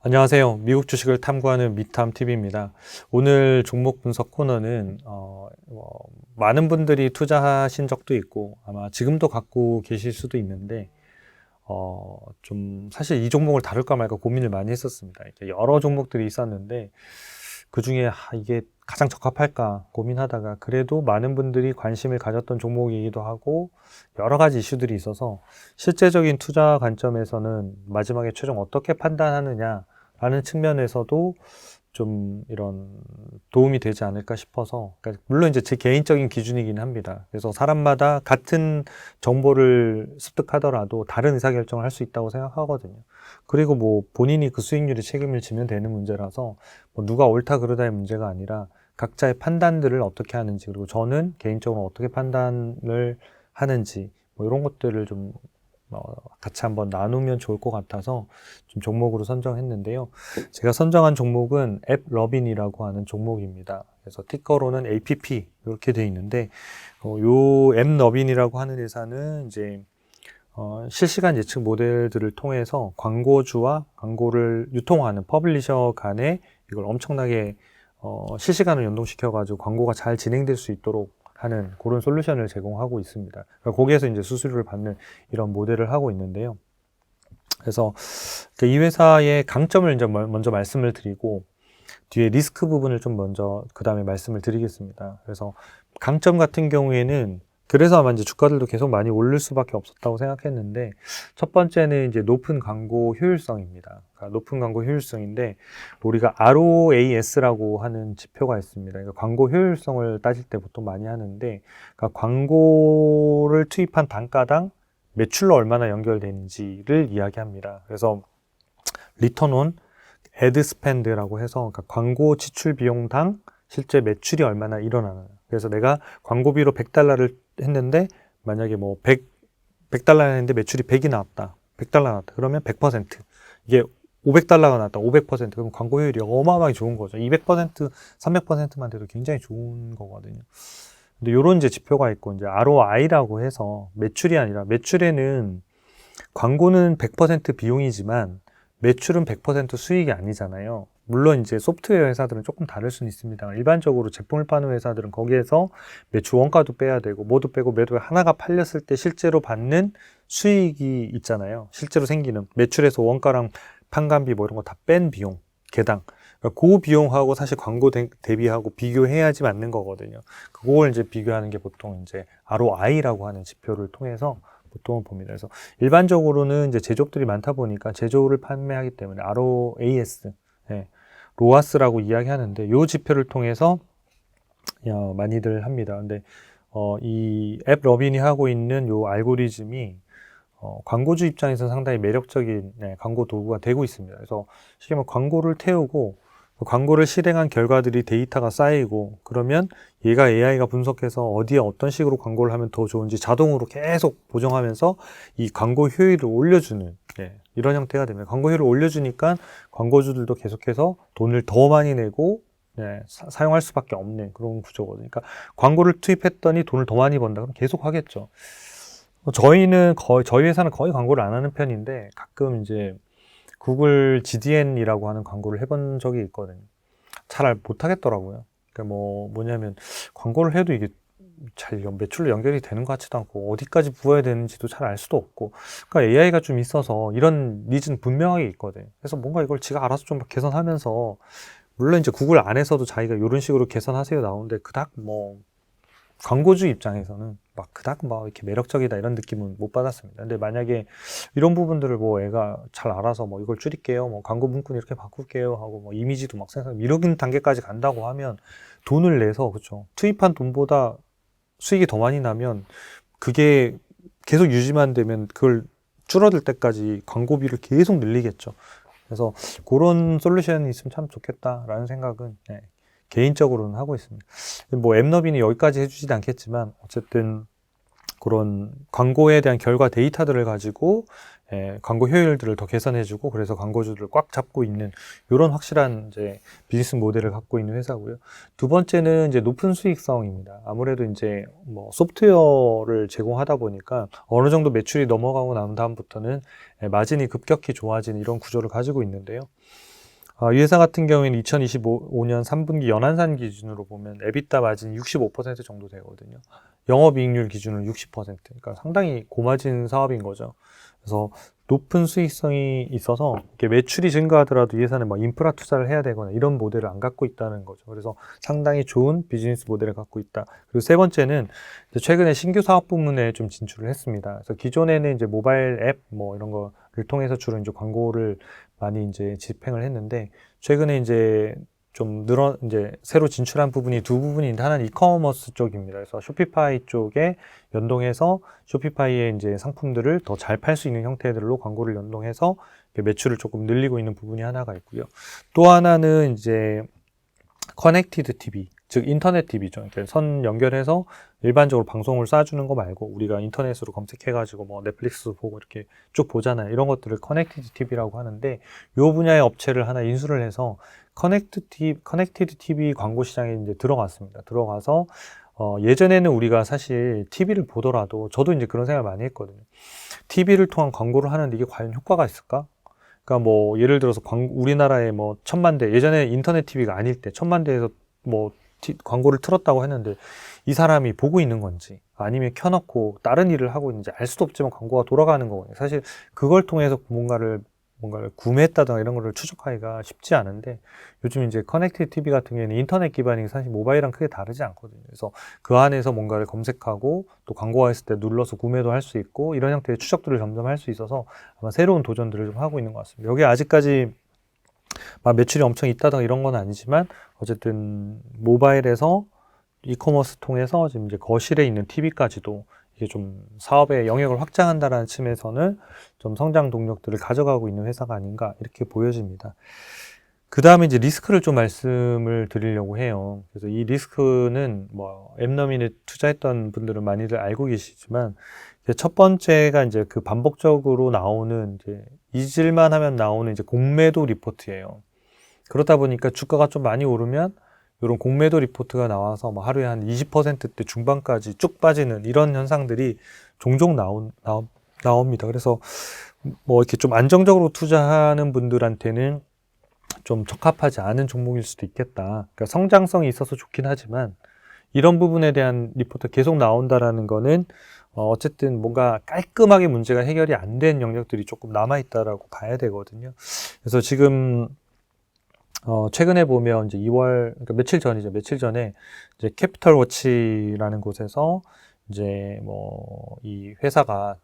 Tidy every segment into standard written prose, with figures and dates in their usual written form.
안녕하세요. 미국 주식을 탐구하는 미탐TV입니다. 오늘 종목 분석 코너는 많은 분들이 투자하신 적도 있고 아마 지금도 갖고 계실 수도 있는데 좀 사실 이 종목을 다룰까 말까 고민을 많이 했었습니다. 이렇게 여러 종목들이 있었는데 그 중에 이게 가장 적합할까 고민하다가 그래도 많은 분들이 관심을 가졌던 종목이기도 하고 여러 가지 이슈들이 있어서 실제적인 투자 관점에서는 마지막에 최종 어떻게 판단하느냐 라는 측면에서도 좀 이런 도움이 되지 않을까 싶어서, 그러니까 물론 이제 제 개인적인 기준이긴 합니다. 그래서 사람마다 같은 정보를 습득하더라도 다른 의사결정을 할 수 있다고 생각하거든요. 그리고 뭐 본인이 그 수익률에 책임을 지면 되는 문제라서 뭐 누가 옳다 그르다의 문제가 아니라 각자의 판단들을 어떻게 하는지, 그리고 저는 개인적으로 어떻게 판단을 하는지 뭐 이런 것들을 좀 같이 한번 나누면 좋을 것 같아서 좀 종목으로 선정했는데요. 제가 선정한 종목은 앱러빈이라고 하는 종목입니다. 그래서 티커로는 APP 이렇게 되어 있는데 요 앱러빈이라고 하는 회사는 이제 실시간 예측 모델들을 통해서 광고주와 광고를 유통하는 퍼블리셔 간에 이걸 엄청나게 실시간으로 연동시켜 가지고 광고가 잘 진행될 수 있도록 하는 그런 솔루션을 제공하고 있습니다. 그러니까 거기에서 이제 수수료를 받는 이런 모델을 하고 있는데요. 그래서 이 회사의 강점을 이제 먼저 말씀을 드리고 뒤에 리스크 부분을 좀 먼저 그 다음에 말씀을 드리겠습니다. 그래서 강점 같은 경우에는 그래서 아마 이제 주가들도 계속 많이 오를 수밖에 없었다고 생각했는데 첫 번째는 이제 높은 광고 효율성입니다. 그러니까 높은 광고 효율성인데 우리가 ROAS라고 하는 지표가 있습니다. 그러니까 광고 효율성을 따질 때 보통 많이 하는데 그러니까 광고를 투입한 단가당 매출로 얼마나 연결되는지를 이야기합니다. 그래서 리턴 온 애드 스펜드라고 해서 그러니까 광고 지출 비용당 실제 매출이 얼마나 일어나는. 그래서 내가 광고비로 $100를 했는데 만약에 뭐 100달러 했는데 매출이 100이 나왔다. 100달러 나왔다. 그러면 100%. 이게 500달러가 나왔다. 500%. 그럼 광고 효율이 어마어마하게 좋은 거죠. 200%, 300%만 돼도 굉장히 좋은 거거든요. 근데 요런 이제 지표가 있고 이제 ROI라고 해서 매출이 아니라 매출에는 광고는 100% 비용이지만 매출은 100% 수익이 아니잖아요. 물론 이제 소프트웨어 회사들은 조금 다를 수는 있습니다. 일반적으로 제품을 파는 회사들은 거기에서 매출 원가도 빼야 되고 뭐도 빼고 매도 하나가 팔렸을 때 실제로 받는 수익이 있잖아요. 실제로 생기는 매출에서 원가랑 판관비 뭐 이런 거 다 뺀 비용, 개당. 그러니까 그 비용하고 사실 광고 대비하고 비교해야지 맞는 거거든요. 그걸 이제 비교하는 게 보통 이제 ROI라고 하는 지표를 통해서 보통은 봅니다. 그래서 일반적으로는 이제 제조업들이 많다 보니까 제조를 판매하기 때문에 ROAS, 로아스라고 이야기하는데 이 지표를 통해서 많이들 합니다. 근데 이 앱 러빈이 하고 있는 이 알고리즘이 광고주 입장에서 상당히 매력적인 광고 도구가 되고 있습니다. 그래서 쉽게 말하면 광고를 태우고 광고를 실행한 결과들이 데이터가 쌓이고 그러면 얘가 AI가 분석해서 어디에 어떤 식으로 광고를 하면 더 좋은지 자동으로 계속 보정하면서 이 광고 효율을 올려주는 이런 형태가 됩니다. 광고 효율을 올려주니까 광고주들도 계속해서 돈을 더 많이 내고 사용할 수밖에 없는 그런 구조거든요. 그러니까 광고를 투입했더니 돈을 더 많이 번다 그럼 계속 하겠죠. 저희 회사는 거의 광고를 안 하는 편인데 가끔 이제 구글 GDN이라고 하는 광고를 해본 적이 있거든요. 잘 못하겠더라고요. 그러니까 뭐냐면 광고를 해도 이게 잘 매출로 연결이 되는 것 같지도 않고 어디까지 부어야 되는지도 잘 알 수도 없고 그러니까 AI가 좀 있어서 이런 니즈는 분명하게 있거든요. 그래서 뭔가 이걸 지가 알아서 좀 개선하면서 물론 이제 구글 안에서도 자기가 이런 식으로 개선하세요 나오는데 그닥 광고주 입장에서는 그닥 이렇게 매력적이다 이런 느낌은 못 받았습니다. 근데 만약에 이런 부분들을 애가 잘 알아서 이걸 줄일게요, 광고 문구 이렇게 바꿀게요 하고 이미지도 생성 이런 단계까지 간다고 하면 돈을 내서 그렇죠. 투입한 돈보다 수익이 더 많이 나면 그게 계속 유지만 되면 그걸 줄어들 때까지 광고비를 계속 늘리겠죠. 그래서 그런 솔루션이 있으면 참 좋겠다라는 생각은 개인적으로는 하고 있습니다. 앱너빈이 여기까지 해주지는 않겠지만 어쨌든 그런 광고에 대한 결과 데이터들을 가지고 광고 효율들을 더 개선해주고 그래서 광고주들을 꽉 잡고 있는 이런 확실한 이제 비즈니스 모델을 갖고 있는 회사고요. 두 번째는 이제 높은 수익성입니다. 아무래도 이제 소프트웨어를 제공하다 보니까 어느 정도 매출이 넘어가고 난 다음부터는 마진이 급격히 좋아지는 이런 구조를 가지고 있는데요. 이 회사 같은 경우에는 2025년 3분기 연한산 기준으로 보면 에비타 마진이 65% 정도 되거든요. 영업이익률 기준으로 60%. 그러니까 상당히 고마진 사업인 거죠. 그래서 높은 수익성이 있어서 이렇게 매출이 증가하더라도 이 회사는 막 인프라 투자를 해야 되거나 이런 모델을 안 갖고 있다는 거죠. 그래서 상당히 좋은 비즈니스 모델을 갖고 있다. 그리고 세 번째는 최근에 신규 사업 부문에 좀 진출을 했습니다. 그래서 기존에는 이제 모바일 앱 뭐 이런 거를 통해서 주로 이제 광고를 많이 이제 집행을 했는데 최근에 이제 이제 새로 진출한 부분이 두 부분인데 하나는 이커머스 쪽입니다. 그래서 쇼피파이 쪽에 연동해서 쇼피파이의 이제 상품들을 더 잘 팔 수 있는 형태들로 광고를 연동해서 매출을 조금 늘리고 있는 부분이 하나가 있고요. 또 하나는 이제 커넥티드 TV, 즉 인터넷 TV죠. 그러니까 선 연결해서 일반적으로 방송을 쏴주는 거 말고 우리가 인터넷으로 검색해가지고 뭐 넷플릭스 보고 이렇게 쭉 보잖아요. 이런 것들을 커넥티드 TV라고 하는데 이 분야의 업체를 하나 인수를 해서 커넥티드 TV 광고 시장에 이제 들어갔습니다. 들어가서 예전에는 우리가 사실 TV를 보더라도 저도 이제 그런 생각을 많이 했거든요. TV를 통한 광고를 하는데 이게 과연 효과가 있을까? 그러니까 뭐 예를 들어서 우리나라에 뭐 1000만 대, 예전에 인터넷 TV가 아닐 때 1000만 대에서 뭐 광고를 틀었다고 했는데 이 사람이 보고 있는 건지 아니면 켜놓고 다른 일을 하고 있는지 알 수도 없지만 광고가 돌아가는 거거든요. 사실 그걸 통해서 뭔가를 구매했다든가 이런 거를 추적하기가 쉽지 않은데 요즘 이제 커넥티드 TV 같은 경우에는 인터넷 기반이 사실 모바일이랑 크게 다르지 않거든요. 그래서 그 안에서 뭔가를 검색하고 또 광고가 했을 때 눌러서 구매도 할 수 있고 이런 형태의 추적들을 점점 할 수 있어서 아마 새로운 도전들을 좀 하고 있는 것 같습니다. 여기 아직까지 막 매출이 엄청 있다든가 이런 건 아니지만 어쨌든 모바일에서 이커머스 통해서 지금 이제 거실에 있는 TV까지도 이게 좀 사업의 영역을 확장한다라는 측면에서는 좀 성장 동력들을 가져가고 있는 회사가 아닌가 이렇게 보여집니다. 그 다음에 이제 리스크를 좀 말씀을 드리려고 해요. 그래서 이 리스크는 뭐 앱너민에 투자했던 분들은 많이들 알고 계시지만 첫 번째가 이제 그 반복적으로 나오는 이제 잊을만 하면 나오는 이제 공매도 리포트예요. 그러다 보니까 주가가 좀 많이 오르면 이런 공매도 리포트가 나와서 뭐 하루에 한 20%대 중반까지 쭉 빠지는 이런 현상들이 종종 나옵니다. 그래서 뭐 이렇게 좀 안정적으로 투자하는 분들한테는 좀 적합하지 않은 종목일 수도 있겠다. 그러니까 성장성이 있어서 좋긴 하지만 이런 부분에 대한 리포트가 계속 나온다라는 거는 어쨌든 뭔가 깔끔하게 문제가 해결이 안 된 영역들이 조금 남아있다라고 봐야 되거든요. 그래서 지금 최근에 보면 이제 2월, 그러니까 며칠 전이죠. 며칠 전에 이제 캐피털 워치라는 곳에서 이제 뭐 이 회사가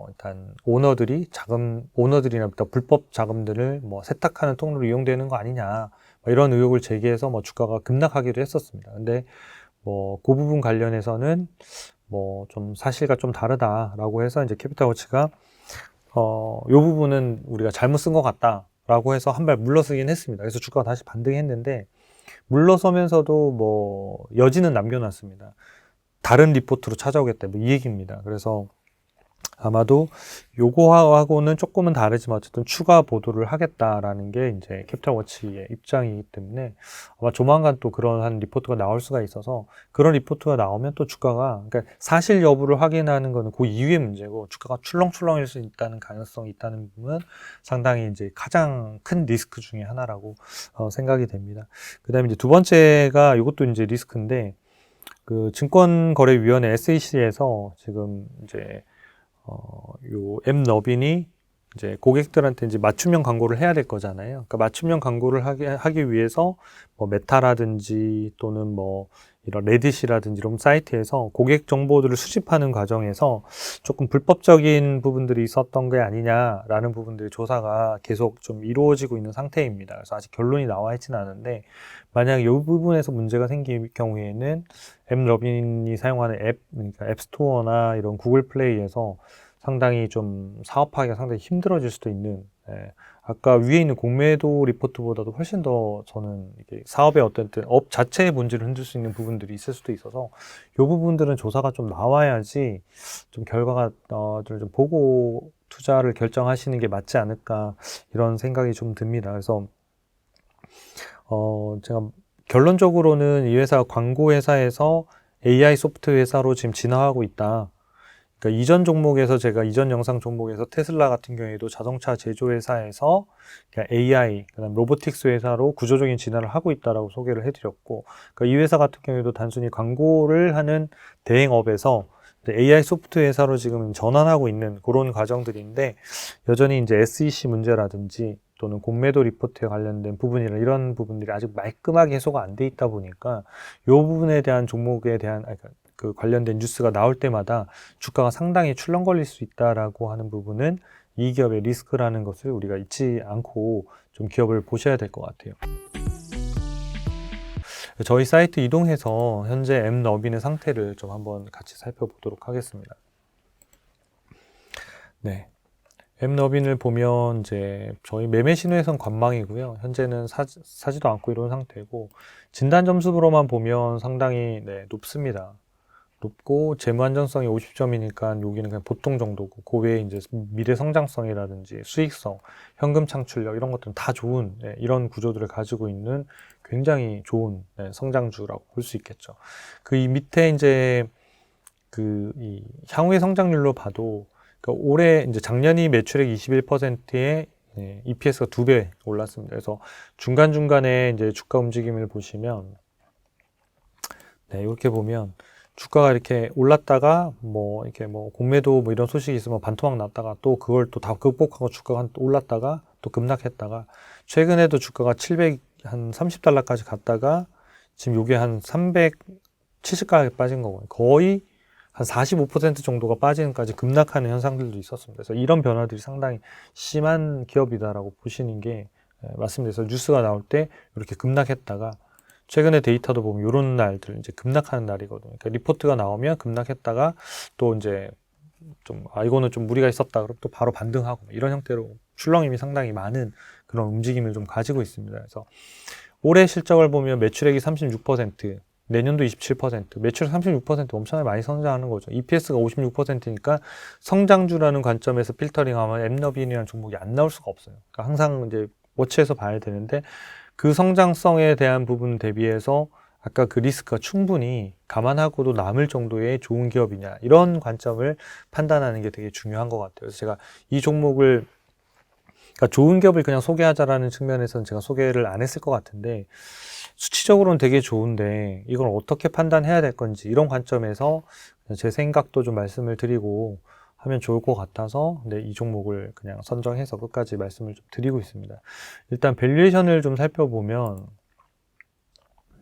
일단 오너들이나 불법 자금들을 뭐 세탁하는 통로로 이용되는 거 아니냐 뭐 이런 의혹을 제기해서 뭐 주가가 급락하기도 했었습니다. 근데 뭐 그 부분 관련해서는 뭐 좀 사실과 좀 다르다라고 해서 이제 캐피털 워치가 요 부분은 우리가 잘못 쓴 것 같다라고 해서 한 발 물러서긴 했습니다. 그래서 주가가 다시 반등했는데 물러서면서도 뭐 여지는 남겨놨습니다. 다른 리포트로 찾아오겠다 뭐 이 얘기입니다. 그래서 아마도 요거하고는 조금은 다르지만 어쨌든 추가 보도를 하겠다라는 게 이제 캐피털 워치의 입장이기 때문에 아마 조만간 또 그런 리포트가 나올 수가 있어서 그런 리포트가 나오면 또 주가가 그러니까 사실 여부를 확인하는 거는 그 이후의 문제고 주가가 출렁출렁일 수 있다는 가능성이 있다는 부분은 상당히 이제 가장 큰 리스크 중에 하나라고 생각이 됩니다. 그다음에 이제 두 번째가 이것도 이제 리스크인데 그 증권거래위원회 SEC에서 지금 이제 요 앱너빈이 이제 고객들한테 이제 맞춤형 광고를 해야 될 거잖아요. 그러니까 맞춤형 광고를 하기 위해서 뭐 메타라든지 또는 뭐 이런 레딧이라든지 이런 사이트에서 고객 정보들을 수집하는 과정에서 조금 불법적인 부분들이 있었던 게 아니냐라는 부분들의 조사가 계속 좀 이루어지고 있는 상태입니다. 그래서 아직 결론이 나와 있지는 않은데 만약 이 부분에서 문제가 생길 경우에는 앱러빈이 사용하는 앱, 그러니까 앱스토어나 이런 구글 플레이에서 상당히 좀 사업하기가 상당히 힘들어질 수도 있는, 아까 위에 있는 공매도 리포트보다도 훨씬 더 저는 이게 사업의 어떤 업 자체의 본질을 흔들 수 있는 부분들이 있을 수도 있어서 이 부분들은 조사가 좀 나와야지 좀 결과가 좀 보고 투자를 결정하시는 게 맞지 않을까 이런 생각이 좀 듭니다. 그래서 제가 결론적으로는 이 회사가 광고 회사에서 AI 소프트 회사로 지금 진화하고 있다. 그러니까 이전 영상 종목에서 테슬라 같은 경우에도 자동차 제조회사에서 AI, 그다음 로보틱스 회사로 구조적인 진화를 하고 있다라고 소개를 해드렸고, 그러니까 이 회사 같은 경우에도 단순히 광고를 하는 대행업에서 AI 소프트 회사로 지금 전환하고 있는 그런 과정들인데, 여전히 이제 SEC 문제라든지 또는 공매도 리포트에 관련된 부분이나 이런 부분들이 아직 말끔하게 해소가 안 돼 있다 보니까 이 부분에 대한 종목에 대한 그 관련된 뉴스가 나올 때마다 주가가 상당히 출렁거릴 수 있다라고 하는 부분은 이 기업의 리스크라는 것을 우리가 잊지 않고 좀 기업을 보셔야 될 것 같아요. 저희 사이트 이동해서 현재 엠너빈의 상태를 좀 한번 같이 살펴보도록 하겠습니다. 네. 엠너빈을 보면 이제 저희 매매 신호에선 관망이고요. 현재는 사지도 않고 이런 상태고, 진단 점수로만 보면 상당히 높습니다. 높고 재무 안정성이 50점이니까 여기는 그냥 보통 정도고, 그 외에 이제 미래 성장성이라든지 수익성, 현금 창출력 이런 것들은 다 좋은 이런 구조들을 가지고 있는 굉장히 좋은 성장주라고 볼 수 있겠죠. 그 이 밑에 이제 이 향후의 성장률로 봐도, 그러니까 올해 이제 작년이 매출액 21%에 EPS가 2배 올랐습니다. 그래서 중간중간에 이제 주가 움직임을 보시면, 이렇게 보면 주가가 이렇게 올랐다가 이렇게 공매도 이런 소식이 있으면 반토막 났다가 또 그걸 또 다 극복하고 주가가 올랐다가 또 급락했다가, 최근에도 주가가 730달러까지 갔다가 지금 요게 한 370가까지 빠진 거고요. 거의 한 45% 정도가 빠지는까지 급락하는 현상들도 있었습니다. 그래서 이런 변화들이 상당히 심한 기업이다라고 보시는 게 맞습니다. 그래서 뉴스가 나올 때 이렇게 급락했다가 최근에 데이터도 보면 이런 날들 이제 급락하는 날이거든요. 그러니까 리포트가 나오면 급락했다가 또 이제 이거는 좀 무리가 있었다 그럼 또 바로 반등하고 이런 형태로 출렁임이 상당히 많은 그런 움직임을 좀 가지고 있습니다. 그래서 올해 실적을 보면 매출액이 36%, 내년도 27%, 매출 36% 엄청나게 많이 성장하는 거죠. EPS가 56%니까 성장주라는 관점에서 필터링하면 엠너빈이라는 종목이 안 나올 수가 없어요. 그러니까 항상 이제 워치해서 봐야 되는데, 그 성장성에 대한 부분 대비해서 아까 그 리스크가 충분히 감안하고도 남을 정도의 좋은 기업이냐, 이런 관점을 판단하는 게 되게 중요한 것 같아요. 그래서 제가 이 종목을, 그러니까 좋은 기업을 그냥 소개하자라는 측면에서는 제가 소개를 안 했을 것 같은데, 수치적으로는 되게 좋은데 이걸 어떻게 판단해야 될 건지 이런 관점에서 제 생각도 좀 말씀을 드리고 하면 좋을 것 같아서 이 종목을 그냥 선정해서 끝까지 말씀을 좀 드리고 있습니다. 일단 밸류에이션을 좀 살펴보면,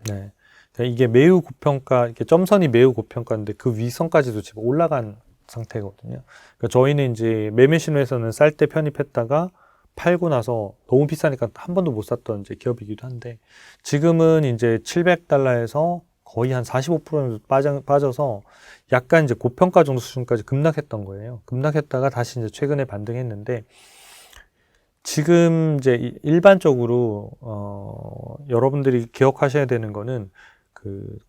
그러니까 이게 매우 고평가, 이렇게 점선이 매우 고평가인데 그 위선까지도 지금 올라간 상태거든요. 그러니까 저희는 이제 매매 신호에서는 쌀 때 편입했다가 팔고 나서 너무 비싸니까 한 번도 못 샀던 이제 기업이기도 한데, 지금은 이제 700달러에서 거의 한 45% 빠져서 약간 이제 고평가 정도 수준까지 급락했던 거예요. 급락했다가 다시 이제 최근에 반등했는데, 지금 이제 일반적으로 여러분들이 기억하셔야 되는 거는, 그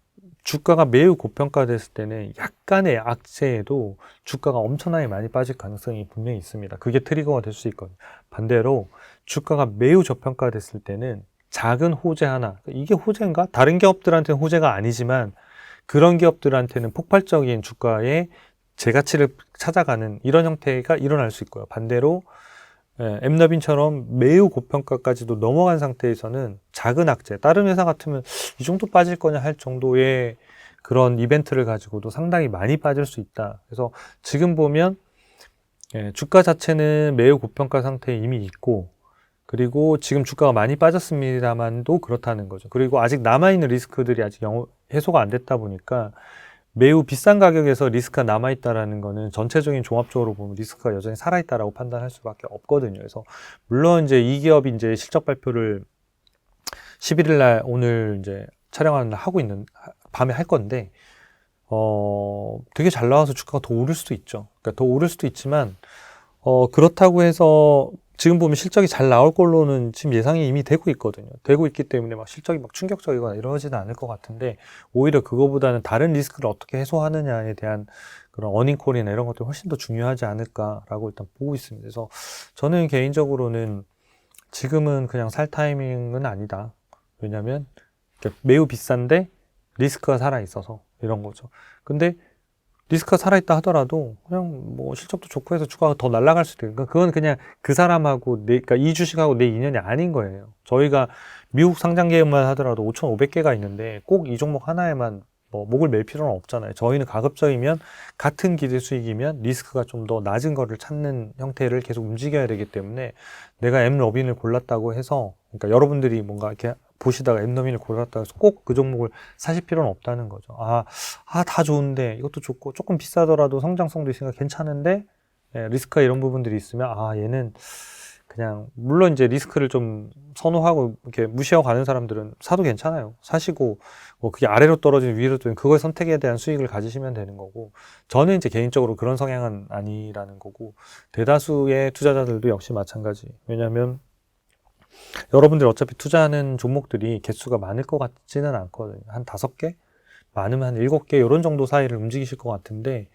주가가 매우 고평가됐을 때는 약간의 악재에도 주가가 엄청나게 많이 빠질 가능성이 분명히 있습니다. 그게 트리거가 될 수 있거든요. 반대로 주가가 매우 저평가됐을 때는 작은 호재 하나, 이게 호재인가? 다른 기업들한테는 호재가 아니지만 그런 기업들한테는 폭발적인 주가의 재가치를 찾아가는 이런 형태가 일어날 수 있고요. 반대로 엠너빈처럼 매우 고평가까지도 넘어간 상태에서는 작은 악재, 다른 회사 같으면 이 정도 빠질 거냐 할 정도의 그런 이벤트를 가지고도 상당히 많이 빠질 수 있다. 그래서 지금 보면 주가 자체는 매우 고평가 상태에 이미 있고, 그리고 지금 주가가 많이 빠졌습니다만도 그렇다는 거죠. 그리고 아직 남아있는 리스크들이 아직 해소가 안 됐다 보니까 매우 비싼 가격에서 리스크가 남아있다라는 거는 전체적인 종합적으로 보면 리스크가 여전히 살아있다라고 판단할 수밖에 없거든요. 그래서 물론 이제 이 기업이 이제 실적 발표를 11일 날 오늘 이제 촬영하는 날 하고 있는 밤에 할 건데, 되게 잘 나와서 주가가 더 오를 수도 있죠. 그러니까 더 오를 수도 있지만, 그렇다고 해서 지금 보면 실적이 잘 나올 걸로는 지금 예상이 이미 되고 있거든요. 되고 있기 때문에 막 실적이 막 충격적이거나 이러지는 않을 것 같은데, 오히려 그거보다는 다른 리스크를 어떻게 해소하느냐에 대한 그런 어닝콜이나 이런 것들이 훨씬 더 중요하지 않을까라고 일단 보고 있습니다. 그래서 저는 개인적으로는 지금은 그냥 살 타이밍은 아니다. 왜냐면 매우 비싼데 리스크가 살아있어서 이런 거죠. 근데 리스크가 살아있다 하더라도 그냥 뭐 실적도 좋고 해서 주가가 더 날아갈 수도 있고, 그건 그냥 그 사람하고 그러니까 이 주식하고 내 인연이 아닌 거예요. 저희가 미국 상장 계획만 하더라도 5,500개가 있는데 꼭 이 종목 하나에만 뭐 목을 맬 필요는 없잖아요. 저희는 가급적이면 같은 기대 수익이면 리스크가 좀 더 낮은 거를 찾는 형태를 계속 움직여야 되기 때문에, 내가 엠러빈을 골랐다고 해서, 그러니까 여러분들이 뭔가 이렇게 보시다가 엠러빈을 골랐다고 해서 꼭 그 종목을 사실 필요는 없다는 거죠. 다 좋은데 이것도 좋고 조금 비싸더라도 성장성도 있으니까 괜찮은데, 리스크가 이런 부분들이 있으면 얘는 그냥, 물론 이제 리스크를 좀 선호하고 이렇게 무시하고 가는 사람들은 사도 괜찮아요. 사시고 뭐 그게 아래로 떨어지는 위로 떨어지는 그거의 선택에 대한 수익을 가지시면 되는 거고, 저는 이제 개인적으로 그런 성향은 아니라는 거고, 대다수의 투자자들도 역시 마찬가지. 왜냐하면 여러분들 어차피 투자하는 종목들이 개수가 많을 것 같지는 않거든요. 한 5개? 많으면 한 7개 이런 정도 사이를 움직이실 것 같은데,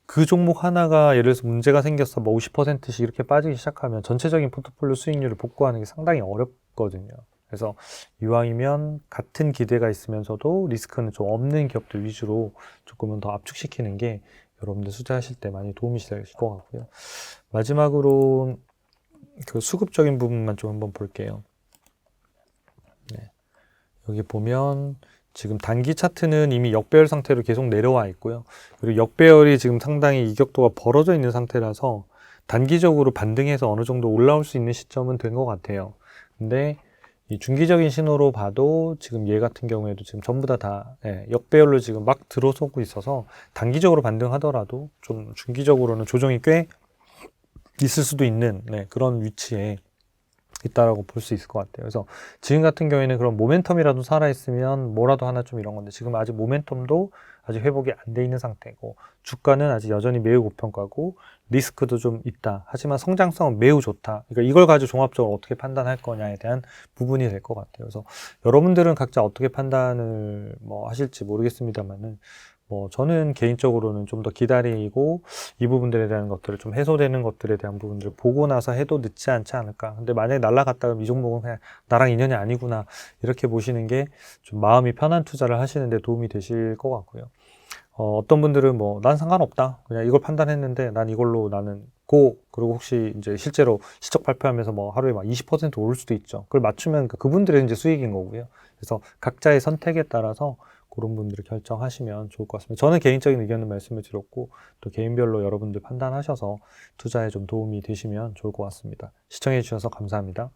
그 종목 하나가 예를 들어서 문제가 생겼어 뭐 50%씩 이렇게 빠지기 시작하면 전체적인 포트폴리오 수익률을 복구하는 게 상당히 어렵거든요. 그래서 이왕이면 같은 기대가 있으면서도 리스크는 좀 없는 기업들 위주로 조금은 더 압축시키는 게 여러분들 투자하실 때 많이 도움이 될 것 같고요. 마지막으로 그 수급적인 부분만 좀 한번 볼게요. 네. 여기 보면 지금 단기 차트는 이미 역배열 상태로 계속 내려와 있고요. 그리고 역배열이 지금 상당히 이격도가 벌어져 있는 상태라서 단기적으로 반등해서 어느 정도 올라올 수 있는 시점은 된 것 같아요. 근데 이 중기적인 신호로 봐도 지금 얘 같은 경우에도 지금 전부 다 역배열로 지금 막 들어서고 있어서 단기적으로 반등하더라도 좀 중기적으로는 조정이 꽤 있을 수도 있는 그런 위치에 있다라고 볼 수 있을 것 같아요. 그래서 지금 같은 경우에는 그런 모멘텀이라도 살아있으면 뭐라도 하나 좀 이런 건데, 지금 아직 모멘텀도 아직 회복이 안 돼 있는 상태고, 주가는 아직 여전히 매우 고평가고, 리스크도 좀 있다. 하지만 성장성은 매우 좋다. 그러니까 이걸 가지고 종합적으로 어떻게 판단할 거냐에 대한 부분이 될 것 같아요. 그래서 여러분들은 각자 어떻게 판단을 뭐 하실지 모르겠습니다만은, 뭐 저는 개인적으로는 좀 더 기다리고 이 부분들에 대한 것들을 좀 해소되는 것들에 대한 부분들을 보고 나서 해도 늦지 않지 않을까. 근데 만약에 날라갔다 그러면 이 종목은 그냥 나랑 인연이 아니구나, 이렇게 보시는 게 좀 마음이 편한 투자를 하시는 데 도움이 되실 것 같고요. 어떤 분들은 뭐 난 상관없다, 그냥 이걸 판단했는데 난 이걸로 나는 그리고 혹시 이제 실제로 실적 발표하면서 뭐 하루에 막 20% 오를 수도 있죠. 그걸 맞추면 그분들의 이제 수익인 거고요. 그래서 각자의 선택에 따라서 그런 분들을 결정하시면 좋을 것 같습니다. 저는 개인적인 의견을 말씀을 드렸고, 또 개인별로 여러분들 판단하셔서 투자에 좀 도움이 되시면 좋을 것 같습니다. 시청해 주셔서 감사합니다.